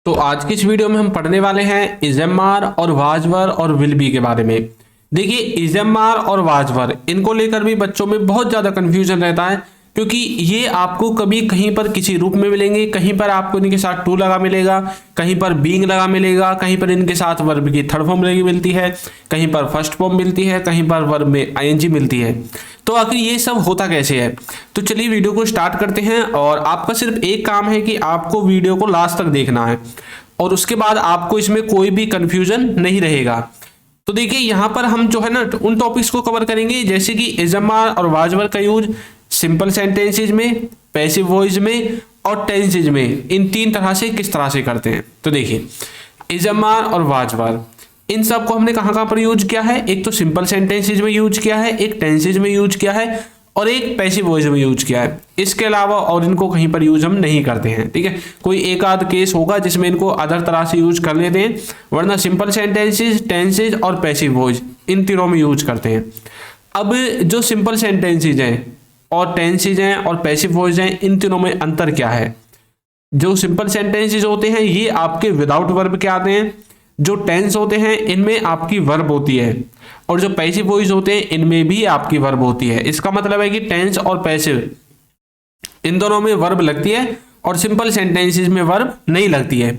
तो आज की इस वीडियो में हम पढ़ने वाले हैं इज़ेमार और वाजवर और विल बी के बारे में। देखिए, इज़ेमार और वाजवर इनको लेकर भी बच्चों में बहुत ज़्यादा कन्फ्यूजन रहता है, क्योंकि ये आपको कभी कहीं पर किसी रूप में मिलेंगे, कहीं पर आपको इनके साथ टू लगा मिलेगा, कहीं पर बीइंग लगा मिलेगा, कहीं पर इनके साथ वर्ब की थर्ड फॉर्म मिलती है, कहीं पर फर्स्ट फॉर्म मिलती है, कहीं पर वर्ब में आईएनजी मिलती है। तो आखिर ये सब होता कैसे है? तो चलिए वीडियो को स्टार्ट करते हैं। और आपका सिर्फ एक काम है कि आपको वीडियो को लास्ट तक देखना है और उसके बाद आपको इसमें कोई भी कंफ्यूजन नहीं रहेगा। तो देखिए, यहाँ पर हम जो है ना उन टॉपिक्स को कवर करेंगे, जैसे कि इज़ेमार और वाजवर का यूज सिंपल सेंटेंसेज में, पैसिव वॉइस में और टेंसेज में, इन तीन तरह से किस तरह से करते हैं। तो देखिए, इज़ेमार और वाजवर इन सब को हमने कहाँ कहाँ पर यूज किया है? एक तो सिंपल सेंटेंसेज में यूज किया है, एक टेंसेज में यूज किया है और एक पैसिव वॉइस में यूज किया है। इसके अलावा और इनको कहीं पर यूज हम नहीं करते हैं। ठीक है, कोई एक आध केस होगा जिसमें इनको अदर तरह से यूज कर लेते हैं, वरना सिंपल सेंटेंसेज, टेंसेज और पैसिव वॉइस इन तीनों में यूज करते हैं। अब जो सिंपल सेंटेंसेज हैं और टेंसेज हैं और पैसिव वॉइस हैं, इन तीनों में अंतर क्या है? जो सिंपल सेंटेंसेज होते हैं ये आपके विदाउट वर्ब के आते हैं, जो टेंस होते हैं इनमें आपकी वर्ब होती है, और जो पैसिव वॉइस होते हैं इनमें भी आपकी वर्ब होती है। इसका मतलब है कि टेंस और पैसिव इन दोनों में वर्ब लगती है और सिंपल सेंटेंसेस में वर्ब नहीं लगती है।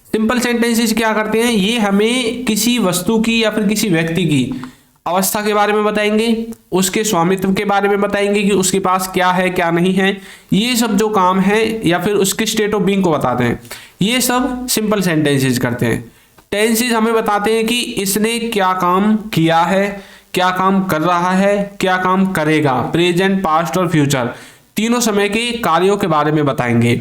सिंपल सेंटेंसेस क्या करते हैं? ये हमें किसी वस्तु की या फिर किसी व्यक्ति की अवस्था के बारे में बताएंगे, उसके स्वामित्व के बारे में बताएंगे कि उसके पास क्या है क्या नहीं है, ये सब जो काम है, या फिर उसके स्टेट ऑफ बीइंग को बताते हैं। ये सब सिंपल सेंटेंसेस करते हैं। टेंसेज हमें बताते हैं कि इसने क्या काम किया है, क्या काम कर रहा है, क्या काम करेगा, प्रेजेंट, पास्ट और फ्यूचर तीनों समय के कार्यों के बारे में बताएंगे।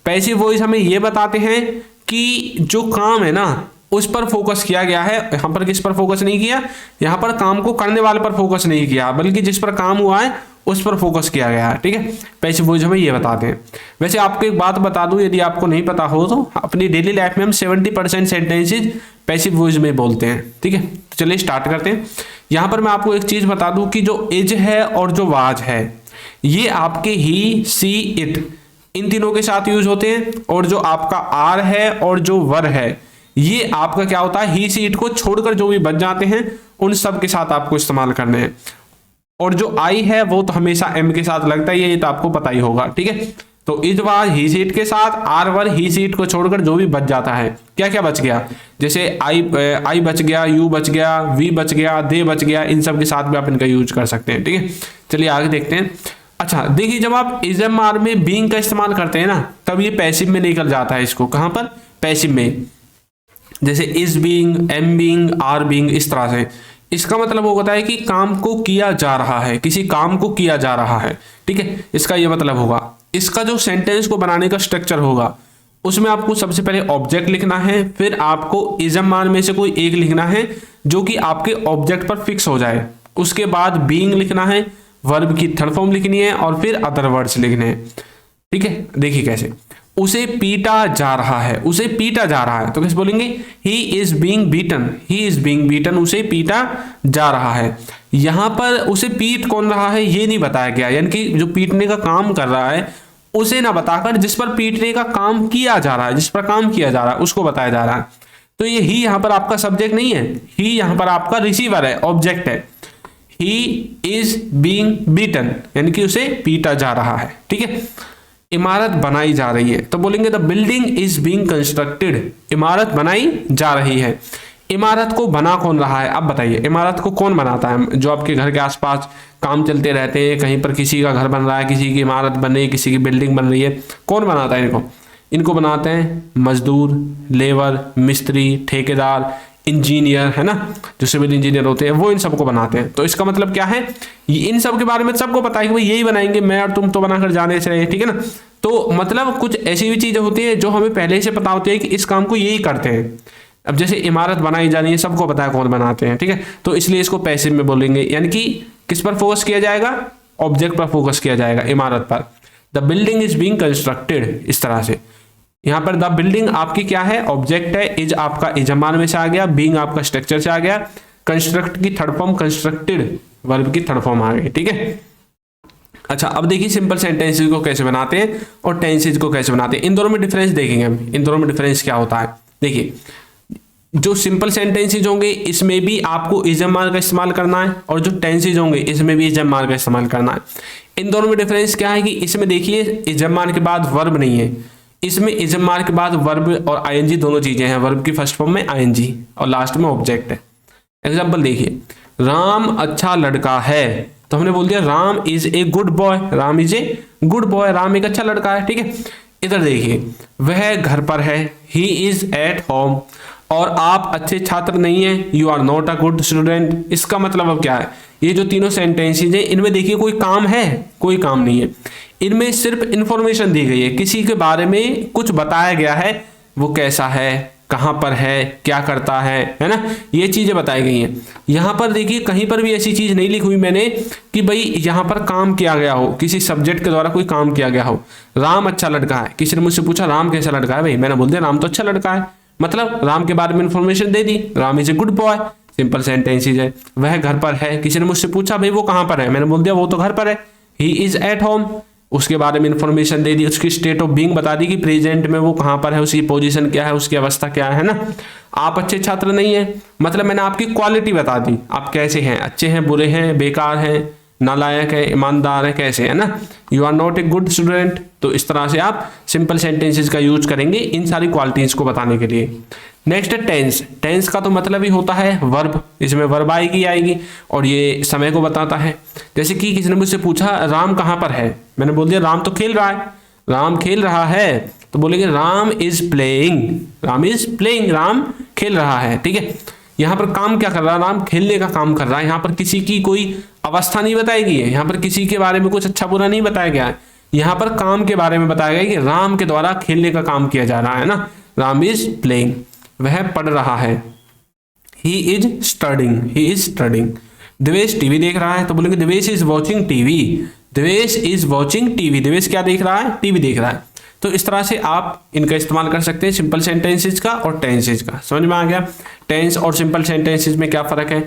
पैसिव वॉइस हमें ये बताते हैं कि जो काम है ना उस पर फोकस किया गया है। यहाँ पर किस पर फोकस नहीं किया? यहाँ पर काम को करने वाले पर फोकस नहीं किया, बल्कि जिस पर काम हुआ है उस पर फोकस किया गया है। ठीक है, पैसिव वॉइस हमें ये बताते हैं। वैसे आपको एक बात बता दूं, यदि आपको नहीं पता हो तो अपनी डेली लाइफ में हम 70% सेंटेंसेज पैसिव वॉइस में बोलते हैं। ठीक है, तो चलिए स्टार्ट करते हैं। यहाँ पर मैं आपको एक चीज बता दूं कि जो इज है और जो वाज है ये आपके ही, सी, इट इन तीनों के साथ यूज होते हैं, और जो आपका आर है और जो वर है ये आपका क्या होता है? ही, सी, इट को छोड़कर जो भी बच जाते हैं उन सब के साथ आपको इस्तेमाल करने हैं। और जो आई है वो तो हमेशा एम के साथ लगता है, ये तो आपको पता ही होगा। ठीक है, तो इज वाज ही सीट के साथ आर वर ही सीट को छोड़कर जो भी बच जाता है, क्या क्या बच गया? जैसे आई बच गया, यू बच गया, वी बच गया, दे बच गया, इन सब के साथ भी आप इनका यूज कर सकते हैं। ठीक है, चलिए आगे देखते हैं। अच्छा देखिए, जब आप इज़ेमार में बीइंग का इस्तेमाल करते हैं ना, तब ये पैसिव में निकल जाता है। इसको कहां पर? पैसिव में। जैसे is being, am being, are being, इस तरह से। इसका मतलब वो होता है कि काम को किया जा रहा है, किसी काम को किया जा रहा है। ठीक है, इसका ये मतलब होगा। इसका जो सेंटेंस को बनाने का स्ट्रक्चर होगा उसमें आपको सबसे पहले ऑब्जेक्ट लिखना है, फिर आपको इज़ेमार में से कोई एक लिखना है जो कि आपके ऑब्जेक्ट पर फिक्स हो जाए, उसके बाद बीइंग लिखना है, वर्ब की थर्ड फॉर्म लिखनी है और फिर अदर वर्ड्स लिखने हैं। ठीक है, देखिए कैसे। उसे पीटा जा रहा है, उसे पीटा जा रहा है तो कैसे बोलेंगे? He is being beaten, he is being beaten, उसे पीटा जा रहा है। यहां पर उसे पीट कौन रहा है ये नहीं बताया गया, यानी कि जो पीटने का काम कर रहा है उसे ना बताकर जिस पर पीटने का काम किया जा रहा है, जिस पर काम किया जा रहा है उसको बताया जा रहा है। तो ये ही यहां पर आपका सब्जेक्ट नहीं है, ही यहां पर आपका रिसीवर है, ऑब्जेक्ट है। ही इज बीइंग बीटन यानी कि उसे पीटा जा रहा है। ठीक है, इमारत बनाई जा रही है तो बोलेंगे the building is being constructed, इमारत बनाई जा रही है। इमारत को बना कौन रहा है? अब बताइए, इमारत को कौन बनाता है? जो आपके घर के आसपास काम चलते रहते हैं, कहीं पर किसी का घर बन रहा है, किसी की इमारत बन रही है, किसी की बिल्डिंग बन रही है, कौन बनाता है इनको? इनको बनाते हैं मजदूर, लेबर, मिस्त्री, ठेकेदार, इंजीनियर, है ना, जो सिविल इंजीनियर होते हैं वो इन सबको बनाते हैं। तो इसका मतलब क्या है? इन सब के बारे में सबको पता है कि भाई यही बनाएंगे, मैं और तुम तो बनाकर जाने से रहे। ठीक है ना, तो मतलब कुछ ऐसी भी चीजें होती है जो हमें पहले से पता होती है कि इस काम को यही करते हैं। अब जैसे इमारत बनाई जा रही है, सबको पता है कौन बनाते हैं। ठीक है, तो इसलिए इसको पैसिव में बोलेंगे, यानी कि किस पर फोकस किया जाएगा? ऑब्जेक्ट पर फोकस किया जाएगा, इमारत पर। The building is being constructed, इस तरह से। यहाँ पर द बिल्डिंग आपकी क्या है? ऑब्जेक्ट है, इज आपका इज़ेमार में से आ गया, बीइंग आपका स्ट्रक्चर से आ गया, कंस्ट्रक्ट की थर्ड फॉर्म कंस्ट्रक्टेड वर्ब की थर्ड फॉर्म आ गई। ठीक है, अच्छा, अब देखिए सिंपल सेंटेंसेस को कैसे बनाते हैं और टेंसेज को कैसे बनाते हैं। इन दोनों में डिफरेंस देखेंगे हम, इन दोनों में डिफरेंस क्या होता है। देखिए, जो सिंपल सेंटेंसेज होंगे इसमें भी आपको इज एम आर का इस्तेमाल करना है, और जो टेंसेज होंगे इसमें भी इज एम आर का इस्तेमाल करना है। इन दोनों में डिफरेंस क्या है कि इसमें देखिए इज एम आर के बाद वर्ब नहीं है, इसमें इज एम आर के बाद वर्ब और आईएनजी दोनों चीजें हैं। वर्ब की फर्स्ट फॉर्म में आईएनजी और लास्ट में ऑब्जेक्ट है। एग्जाम्पल देखिए, राम अच्छा लड़का है, तो हमने बोल दिया Ram is a good boy, Ram is a good boy, Ram एक अच्छा लड़का है, ठीक है। इधर देखिए, वह घर पर है, ही इज एट होम, और आप अच्छे छात्र नहीं हैं, you are not a good student. इसका मतलब अब क्या है, ये जो तीनों सेंटेंसेज हैं इनमें देखिए कोई काम है, कोई काम नहीं है। इनमें सिर्फ इंफॉर्मेशन दी गई है, किसी के बारे में कुछ बताया गया है, वो कैसा है, कहां पर है, क्या करता है ना, ये चीजें बताई गई हैं। यहां पर देखिए कहीं पर भी ऐसी चीज नहीं लिखी हुई मैंने कि भाई यहां पर काम किया गया हो, किसी सब्जेक्ट के द्वारा कोई काम किया गया हो। राम अच्छा लड़का है, किसी ने मुझसे पूछा राम कैसा लड़का है, भाई मैंने बोल दिया राम तो अच्छा लड़का है, मतलब राम के बारे में information they the, Ram is a good boy, simple sentences है। वह घर पर है, किसी ने मुझसे पूछा भाई वो कहां पर है, मैंने बोल दिया वो तो घर पर है। ही इज एट होम, उसके बारे में इंफॉर्मेशन दे दी, उसकी स्टेट ऑफ बीइंग बता दी कि प्रेजेंट में वो कहां पर है, उसकी पोजीशन क्या है, उसकी अवस्था क्या है ना। आप अच्छे छात्र नहीं है, मतलब मैंने आपकी क्वालिटी बता दी, आप कैसे हैं, अच्छे हैं, बुरे हैं, बेकार हैं, नालायक है, ईमानदार है, कैसे है ना। You are not a good student. तो इस तरह से आप सिंपल सेंटेंसेस का यूज करेंगे इन सारी क्वालिटीज को बताने के लिए। नेक्स्ट है टेंस। टेंस का तो मतलब ही होता है वर्ब, इसमें वर्ब आएगी और ये समय को बताता है। जैसे कि किसी ने मुझसे पूछा राम कहाँ पर है, मैंने बोल दिया राम तो खेल रहा है, राम खेल रहा है, तो बोलेंगे Ram is playing, Ram is playing, Ram खेल रहा है, ठीक है। यहाँ पर काम क्या कर रहा है, राम खेलने का काम कर रहा है। यहाँ पर किसी की कोई अवस्था नहीं बताई गई है, यहाँ पर किसी के बारे में कुछ अच्छा बुरा नहीं बताया गया है, यहाँ पर काम के बारे में बताया गया है कि राम के द्वारा खेलने का काम किया जा रहा है ना। राम इज प्लेइंग, वह पढ़ रहा है, he is studying, he is studying. Devesh TV देख रहा है, तो बोलेंगे Devesh is watching TV, Devesh is watching TV, Devesh क्या देख रहा है, टीवी देख रहा है। तो इस तरह से आप इनका इस्तेमाल कर सकते हैं, सिंपल सेंटेंसेज का और टेंसेज का। समझ में आ गया टेंस और सिंपल सेंटेंसेज में क्या फर्क है।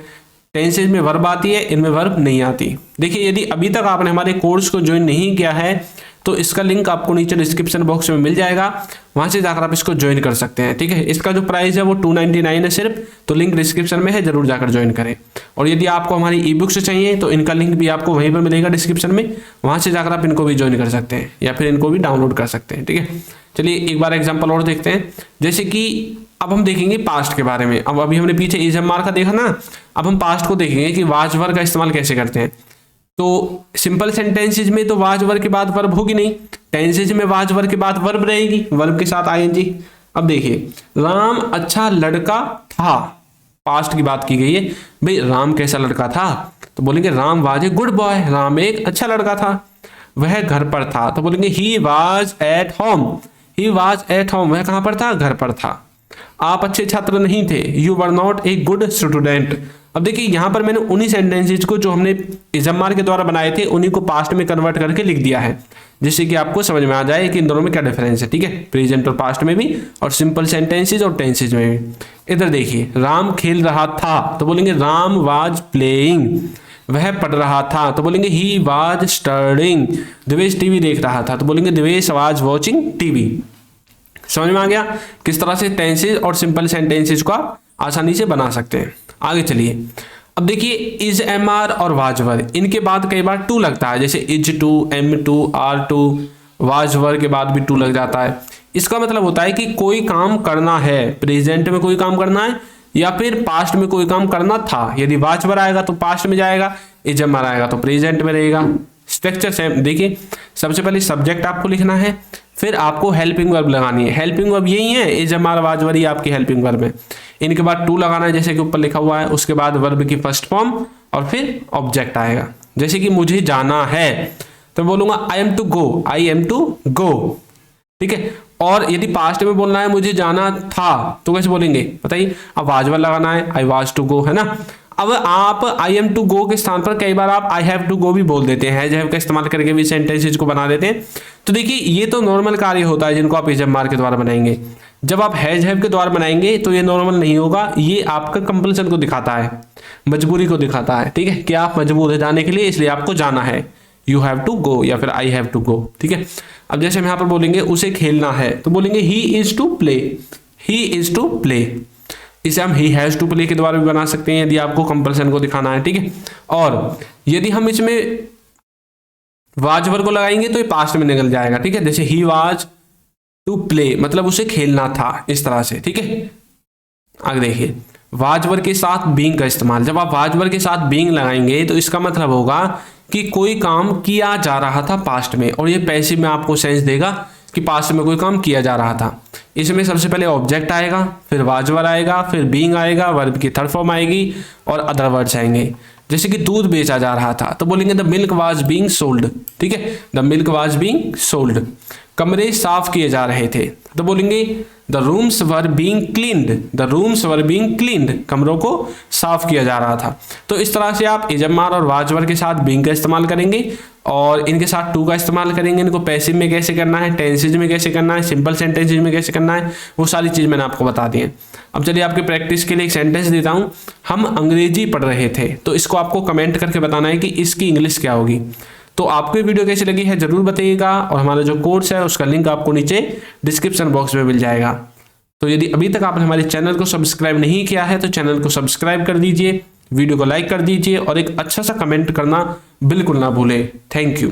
टेंसेज में वर्ब आती है, इनमें वर्ब नहीं आती। देखिए, यदि अभी तक आपने हमारे कोर्स को ज्वाइन नहीं किया है तो इसका लिंक आपको नीचे डिस्क्रिप्शन बॉक्स में मिल जाएगा, वहां से जाकर आप इसको ज्वाइन कर सकते हैं, ठीक है। इसका जो प्राइस है वो 299 है सिर्फ, तो लिंक डिस्क्रिप्शन में है, जरूर जाकर ज्वाइन करें। और यदि आपको हमारी ई बुक्स चाहिए तो इनका लिंक भी आपको वहीं पर मिलेगा डिस्क्रिप्शन में, वहां से जाकर आप इनको भी ज्वाइन कर सकते हैं या फिर इनको भी डाउनलोड कर सकते हैं, ठीक है। चलिए एक बार एग्जाम्पल और देखते हैं। जैसे कि अब हम देखेंगे पास्ट के बारे में। अब अभी हमने पीछे इज एम आर का देखा ना, अब हम पास्ट को देखेंगे कि वाज वर का इस्तेमाल कैसे करते हैं। तो सिंपल सेंटेंसेज में तो वाज वर के बाद वर्ब होगी नहीं, टेंसेज में वाज वर के बाद वर्ब रहेगी, वर्ब के साथ आईएनजी। अब देखिए, राम अच्छा लड़का था, पास्ट की बात की गई है, भाई राम कैसा लड़का था, तो बोलेंगे Ram was a good boy, Ram एक अच्छा लड़का था। वह घर पर था, तो बोलेंगे he was at home, he was at home, वह कहां पर था, घर पर था। आप अच्छे छात्र नहीं थे, you were not a good student. अब देखिए यहां पर मैंने उन्हीं सेंटेंसेज को जो हमने इज एम आर के द्वारा बनाए थे उन्हीं को पास्ट में कन्वर्ट करके लिख दिया है, जिससे कि आपको समझ में आ जाए कि इन दोनों में क्या डिफरेंस है, ठीक है, प्रेजेंट और पास्ट में भी और सिंपल सेंटेंसेज और टेंसेज में भी। इधर देखिए, राम खेल रहा था, तो बोलेंगे राम वाज प्लेइंग। वह पढ़ रहा था, तो बोलेंगे he was studying. Devesh TV देख रहा था, तो बोलेंगे देवेश वाज वॉचिंग टीवी। समझ में आ गया किस तरह से टेंसेज और सिंपल सेंटेंसेज को आप आसानी से बना सकते हैं। आगे चलिए, अब देखिए इज एम आर और वाज वर, इनके बाद कई बार टू लगता है, जैसे is to, am to, are to, was were के बाद भी टू लग जाता है। इसका मतलब होता है कि कोई काम करना है, प्रेजेंट में कोई काम करना है या फिर पास्ट में कोई काम करना था। यदि वाज वर आएगा तो पास्ट में जाएगा, इज एम आर आएगा तो प्रेजेंट में रहेगा। Structure same. देखिए, सबसे पहले सब्जेक्ट आपको लिखना है, फिर आपको हेल्पिंग वर्ब लगानी है। हेल्पिंग वर्ब यही है, is am are was were ही आपकी हेल्पिंग वर्ब है। इनके बाद टू लगाना है जैसे कि ऊपर लिखा हुआ है, उसके बाद वर्ब की फर्स्ट फॉर्म और फिर ऑब्जेक्ट आएगा। जैसे कि मुझे जाना है तो बोलूंगा I am to go, I am to go, ठीक है। और यदि पास्ट में बोलना है मुझे जाना था तो कैसे बोलेंगे बताइए, अब वाज वर लगाना है, आई वाज टू गो, है ना। अब आप आई एम टू गो के स्थान पर कई बार आप आई हैव टू गो भी बोल देते हैं, हैज हैव का इस्तेमाल करके भी सेंटेंसेज को बना देते हैं। तो देखिए ये तो नॉर्मल कार्य होता है जिनको आप इज एम आर के द्वारा बनाएंगे। जब आप हैज हैव के द्वारा बनाएंगे तो ये नॉर्मल नहीं होगा, ये आपका कंपल्सन को दिखाता है, मजबूरी को दिखाता है, ठीक है, कि आप मजबूर है जाने के लिए, इसलिए आपको जाना है। यू हैव टू गो या फिर आई हैव टू गो, ठीक है। अब जैसे हम यहाँ पर बोलेंगे उसे खेलना है तो बोलेंगे he is to play, he is to play. इसे हम ही हैज टू प्ले के द्वारा भी बना सकते हैं यदि आपको कंपल्सन को दिखाना है, ठीक है। और यदि हम इसमें वाज वर्ब को लगाएंगे तो ये पास्ट में निकल जाएगा, ठीक है। जैसे ही वाज टू प्ले मतलब उसे खेलना था, इस तरह से, ठीक है। आगे देखिए वाज वर्ब के साथ बीइंग का इस्तेमाल। जब आप वाज वर्ब के साथ बीइंग लगाएंगे तो इसका मतलब होगा कि कोई काम किया जा रहा था पास्ट में, और ये पैसिव में आपको सेंस देगा कि पास्ट में कोई काम किया जा रहा था। इसमें सबसे पहले ऑब्जेक्ट आएगा, फिर वाज वर्ब आएगा, फिर बीइंग आएगा, वर्ब की थर्ड फॉर्म आएगी और अदर वर्ड्स आएंगे। जैसे कि दूध बेचा जा रहा था तो बोलेंगे the milk was being sold, ठीक है, the milk was being sold. कमरे साफ किए जा रहे थे तो बोलेंगे the rooms were being cleaned, the rooms were being cleaned, कमरों को साफ किया जा रहा था। तो इस तरह से आप इजम्मार और वाज वर्ब के साथ बीइंग का इस्तेमाल करेंगे और इनके साथ टू का इस्तेमाल करेंगे। इनको पैसिव में कैसे करना है, टेंसेज में कैसे करना है, सिंपल सेंटेंसेज में कैसे करना है, वो सारी चीज़ मैंने आपको बता दी है। अब चलिए आपकी प्रैक्टिस के लिए एक सेंटेंस देता हूँ। हम अंग्रेजी पढ़ रहे थे, तो इसको आपको कमेंट करके बताना है कि इसकी इंग्लिश क्या होगी। तो आपको ये वीडियो कैसी लगी है जरूर बताइएगा, और हमारा जो कोर्स है उसका लिंक आपको नीचे डिस्क्रिप्शन बॉक्स में मिल जाएगा। तो यदि अभी तक आपने हमारे चैनल को सब्सक्राइब नहीं किया है तो चैनल को सब्सक्राइब कर दीजिए, वीडियो को लाइक कर दीजिए और एक अच्छा सा कमेंट करना बिल्कुल ना भूलें। Thank you.